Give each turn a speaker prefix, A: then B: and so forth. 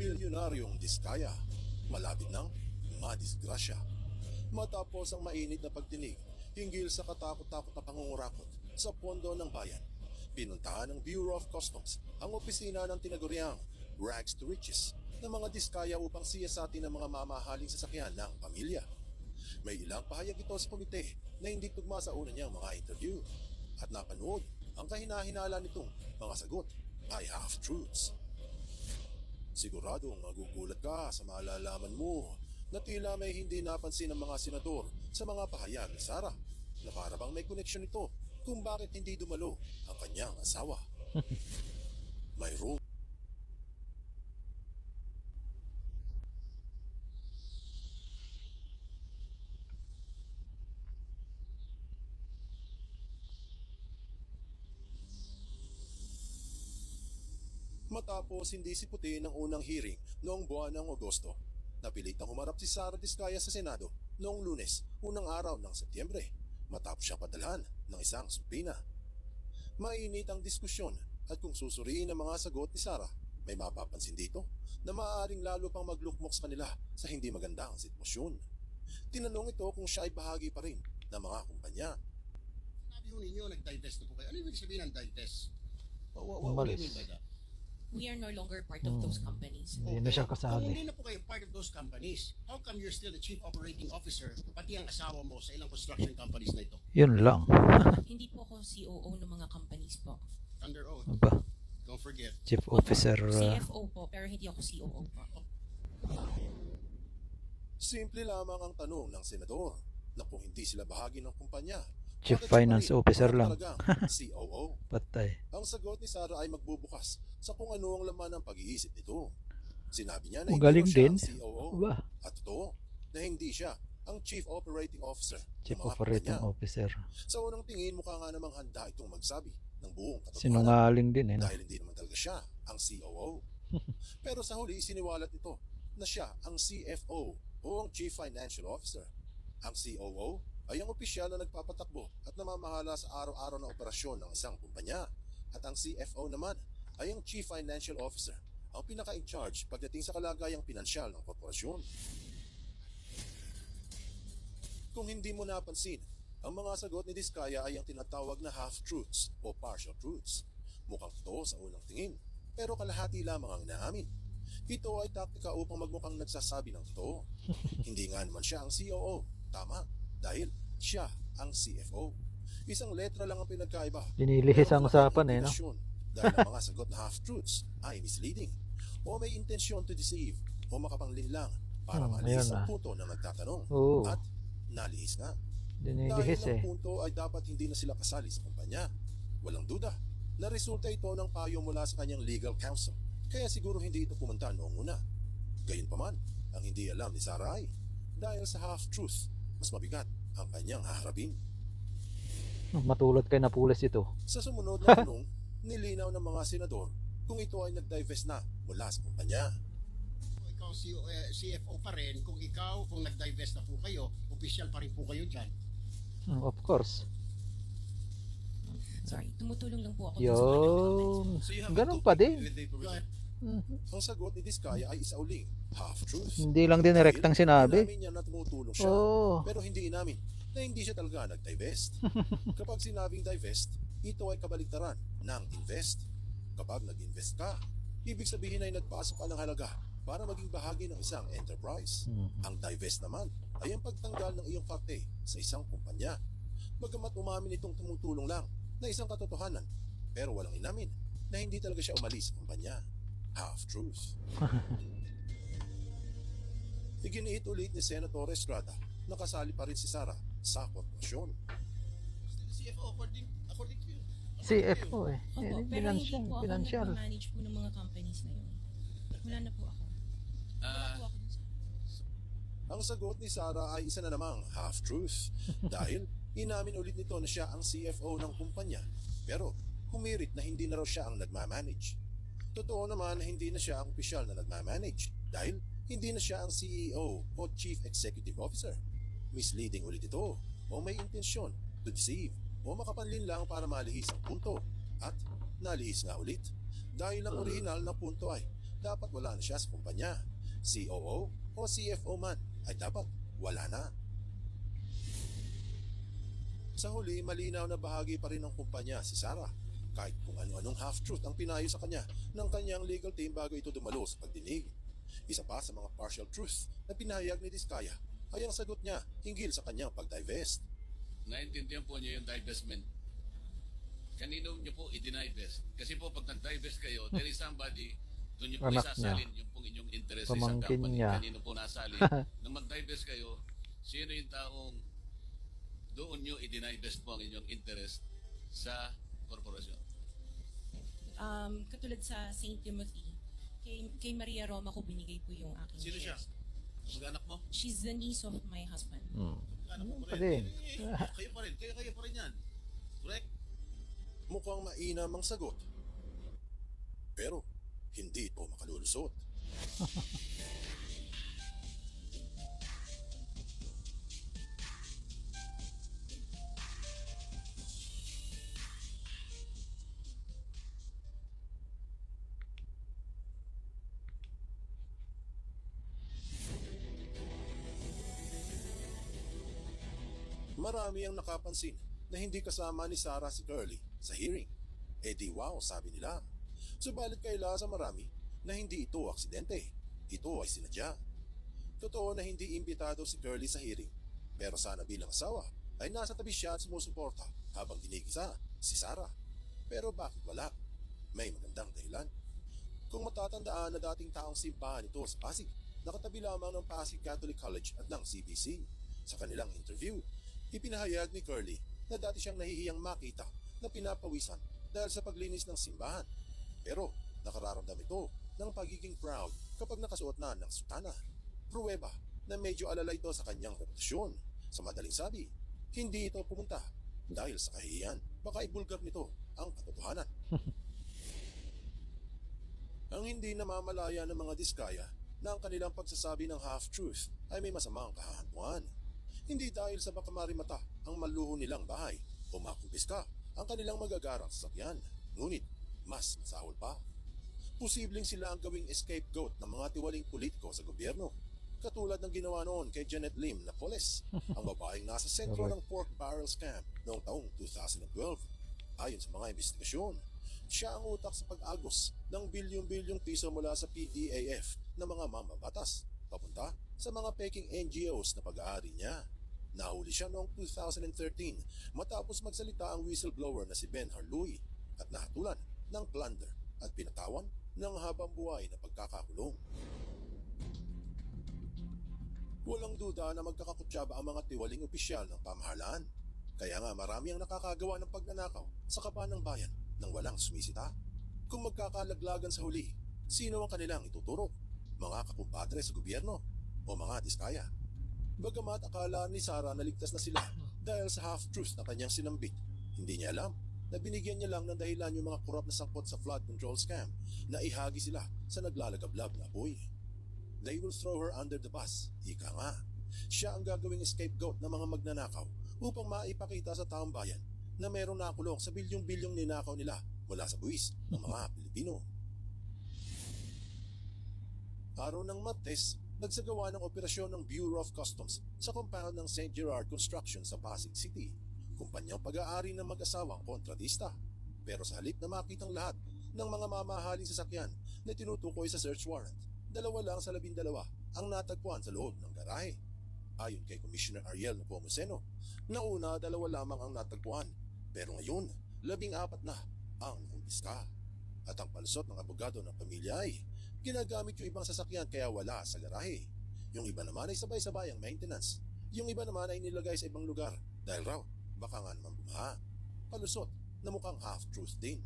A: Bilyonaryong Diskaya, malapit ng madisgrasya. Matapos ang mainit na pagdinig hinggil sa katakot-takot na pangungurakot sa pondo ng bayan, pinuntahan ng Bureau of Customs ang opisina ng tinaguriang rags to riches ng mga Diskaya upang siyasatin ang mga mamahaling sasakyan ng pamilya. May ilang pahayag ito sa komite na hindi tugma sa una niyang mga interview at napanood ang kahinahinala nitong mga sagot ay half-truths. Siguradong magugulat ka sa malalaman mo na tila may hindi napansin ng mga senador sa mga pahayag ni Sara na para bang may koneksyon ito kung bakit hindi dumalo ang kanyang asawa. May room. Matapos hindi siputin ang unang hearing noong buwan ng Agosto, napilitang humarap si Sara Diskaya sa Senado noong Lunes, unang araw ng Setyembre, matapos siyang padalhan ng isang subpoena. Mainit ang diskusyon at kung susuriin ang mga sagot ni Sara, may mapapansin dito na maaaring lalo pang maglukmok sa kanila sa hindi magandang sitwasyon. Tinanong ito kung siya ay bahagi pa rin ng mga kumpanya.
B: Sabi ho ninyo, nag-divest na po kayo. Ano ibig sabihin ng divest? What do you mean by that?
C: We are no longer part of those companies.
D: Hindi na siya
B: Kung
D: kasali.
B: hindi na po kayo part of those companies, how come you're still the chief operating officer, pati ang asawa mo sa ilang construction companies na ito?
D: Yun lang.
C: Hindi po ako COO ng mga companies po.
B: Under oath.
D: Aba,
B: Don't forget.
D: Chief Officer.
C: CFO po, pero hindi ako COO po.
A: Simple lamang ang tanong ng senador na kung hindi sila bahagi ng kumpanya,
D: Chief
A: bakit
D: Finance
A: siya pa rin
D: Officer
A: ang
D: lang.
A: talagang COO?
D: Patay.
A: Ang sagot ni Sara ay magbubukas sa kung ano ang laman ng pag-iisip nito. Sinabi niya na hindi
D: Magaling
A: raw siya
D: din.
A: ang COO
D: Aba,
A: at totoo na hindi siya ang Chief Operating Officer
D: Chief
A: ng mga
D: Operating
A: kumpanya.
D: Officer.
A: Sa unang tingin mukha nga namang handa itong magsabi ng buong katotohanan
D: Sinungaling din eh. No?
A: dahil hindi naman talaga siya ang COO. Pero sa huli siniwalat ito na siya ang CFO o ang Chief Financial Officer. Ang COO ay ang opisyal na nagpapatakbo at namamahala sa araw-araw na operasyon ng isang kumpanya. At ang CFO naman ay ang Chief Financial Officer, ang pinaka-in-charge pagdating sa kalagayang pinansyal ng korporasyon. Kung hindi mo napansin, ang mga sagot ni Diskaya ay ang tinatawag na half-truths o partial truths. Mukhang totoo sa unang tingin, pero kalahati lamang ang inaamin. Ito ay taktika upang magmukhang nagsasabi ng totoo. Hindi nga naman siya ang COO, tama, dahil siya ang CFO. Isang letra lang ang pinagkaiba.
D: Linilihis ang usapan eh. No?
A: Dahil ang mga sagot na half-truths ay misleading o may intensyon to deceive o makapanglinlang para malihis ang punto ng nagtatanong.
D: Oo.
A: At nalihis nga.
D: Linilihis
A: Dahil
D: eh.
A: ang punto ay dapat hindi na sila kasali sa kumpanya. Walang duda na resulta ito ng payo mula sa kanyang legal counsel. Kaya siguro hindi ito pumunta noong una. Gayunpaman, ang hindi alam ni Sara ay dahil sa half-truth, mas mabigat ang kanyang haharapin.
D: Matulad kay Napules ito.
A: Sa sumunod na tanong, nilinaw ng mga senador kung ito ay nag-divest na mula sa kumpanya.
B: Ikaw CFO pa rin, kung nag-divest na po kayo, official pa rin po kayo dyan.
D: Of course.
C: Sorry, tumutulong lang po ako
D: Yun.
C: sa kanyang companies.
A: So you have
D: Ganun
A: a
D: pa
A: topic
D: din.
A: with the provision. Ang sagot ni Diskaya ay isa uling half-truth.
D: Hindi lang din direktang sinabi.
A: Inamin niya na tumutulong siya,
D: Oo.
A: pero hindi inamin na hindi siya talaga nag-divest. Kapag sinabing divest, ito ay kabaligtaran ng invest. Kapag nag-invest ka, ibig sabihin ay nagpasok ka ng halaga para maging bahagi ng isang enterprise. Ang divest naman ay ang pagtanggal ng iyong parte sa isang kumpanya. Bagamat umamin itong tumutulong lang na isang katotohanan, pero walang inamin na hindi talaga siya umalis sa kumpanya. Half-truth. Iginiit ulit ni Senator Estrada na kasali pa rin si Sara sa korporasyon.
B: CFO according to you.
D: CFO eh.
C: Opo, pero hindi
D: Financial.
C: po ako
D: Financial.
C: nag-manage po ng mga companies na yun. Wala na po ako. Wala po ako dun sa...
A: Ang sagot ni Sara ay isa na namang half-truth dahil inamin ulit nito na siya ang CFO ng kumpanya pero humirit na hindi na raw siya ang nagmamanage. Totoo naman na hindi na siya ang opisyal na nagmamanage dahil hindi na siya ang CEO o Chief Executive Officer. Misleading ulit ito o may intensyon to deceive o makapanlin lang para malihis ang punto at nalihis nga ulit dahil ang orihinal na punto ay dapat wala na siya sa kumpanya. COO o CFO man ay dapat wala na. Sa huli, malinaw na bahagi pa rin ng kumpanya si Sarah. Kahit kung ano-anong half-truth ang pinayo sa kanya ng kanyang legal team bago ito dumalo sa pagdinig. Isa pa sa mga partial truth na pinahayag ni Diskaya ay ang sagot niya hinggil sa kanyang pag-divest.
E: Naintindihan po niyo yung divestment. Kanino niyo po i-divest? Kasi po pag nag-divest kayo, there is somebody, doon niyo po
D: Anak
E: isasalin yung pong inyong interest sa isang
D: Pamangkin
E: company.
D: niya.
E: Kanino po nasalin. Nang mag-divest kayo, sino yung taong doon niyo i-divest po ang inyong interest sa korporasyon?
C: Katulad sa St. Timothy, kay Maria Roma ko binigay po yung aking
E: Sino siya?
C: shares.
E: Mag-anak mo?
C: She's the niece of my husband.
E: Anak mo
D: Pa
E: pa
D: din.
E: rin. Kayo pa rin. Kayo pa rin yan. Correct?
A: Mukhang mainam ang sagot. Pero hindi ito makalulusot. Marami ang nakapansin na hindi kasama ni Sarah si Curly sa hearing. Eh di wow, sabi nila. Subalit kaila sa marami na hindi ito aksidente. Ito ay sinadya. Totoo na hindi imbitado si Curly sa hearing. Pero sana bilang asawa ay nasa tabi siya at sumusuporta habang ginigisa si Sarah. Pero bakit wala? May magandang dahilan. Kung matatandaan na dating taong simbahan ito sa Pasig, nakatabi lamang ng Pasig Catholic College at ng CBC. Sa kanilang interview, ipinahayag ni Curly na dati siyang nahihiyang makita na pinapawisan dahil sa paglinis ng simbahan. Pero nakararamdam ito ng pagiging proud kapag nakasuot na ng sutana. Pruweba na medyo alala ito sa kanyang reputasyon. Sa madaling sabi, hindi ito pumunta dahil sa kahihiyan. Baka ibulgar nito ang katotohanan. Ang hindi namamalaya ng mga Diskaya na ang kanilang pagsasabi ng half-truth ay may masamang kahahantungan. Hindi dahil sa baka marimata ang maluho nilang bahay o makumpiska ang kanilang magagarang sasakyan. Ngunit, mas masahol pa. Posibleng sila ang gawing scapegoat ng mga tiwaling politiko sa gobyerno. Katulad ng ginawa noon kay Janet Lim na Poles, ang babaeng nasa sentro ng pork barrel scam noong taong 2012. Ayon sa mga investigasyon, siya ang utak sa pag-agos ng bilyong-bilyong piso mula sa PDAF na mga mamabatas papunta sa mga peking NGOs na pag-aari niya. Nahuli siya noong 2013 matapos magsalita ang whistleblower na si Ben Harloy at nahatulan ng plunder at pinatawan ng habang buhay na pagkakakulong. Walang duda na magkakakutsaba ang mga tiwaling opisyal ng pamahalaan. Kaya nga marami ang nakakagawa ng pagnanakaw sa kaban ng bayan nang walang sumisita. Kung magkakalaglagan sa huli, sino ang kanilang ituturo? Mga kakumpadre sa gobyerno o mga Diskaya? Bagamat akala ni Sarah na ligtas na sila dahil sa half-truth na kanyang sinambit, hindi niya alam na binigyan niya lang ng dahilan yung mga korap na sangkot sa flood control scam na ihagi sila sa naglalagablab na apoy. They will throw her under the bus. Ika nga, siya ang gagawing scapegoat ng mga magnanakaw upang maipakita sa taong bayan na merong nakulong sa bilyong-bilyong ninakaw nila mula sa buwis ng mga Pilipino. Araw ng Martes, nagsagawa ng operasyon ng Bureau of Customs sa compound ng St. Gerard Construction sa Pasig City, kumpanyang pag-aari ng mag-asawang kontratista. Pero sa halip na makitang lahat ng mga mamahaling sasakyan na tinutukoy sa search warrant, 2 lang sa 12 ang natagpuan sa loob ng garahe. Ayon kay Commissioner Ariel Nepomuceno, nauna 2 lamang ang natagpuan, pero ngayon 14 na ang kumpiska. At ang palusot ng abogado ng pamilya ay ginagamit yung ibang sasakyan kaya wala sa garahe. Yung iba naman ay sabay-sabay ang maintenance. Yung iba naman ay nilagay sa ibang lugar dahil raw baka nga naman bumaha. Palusot na mukhang half-truth din.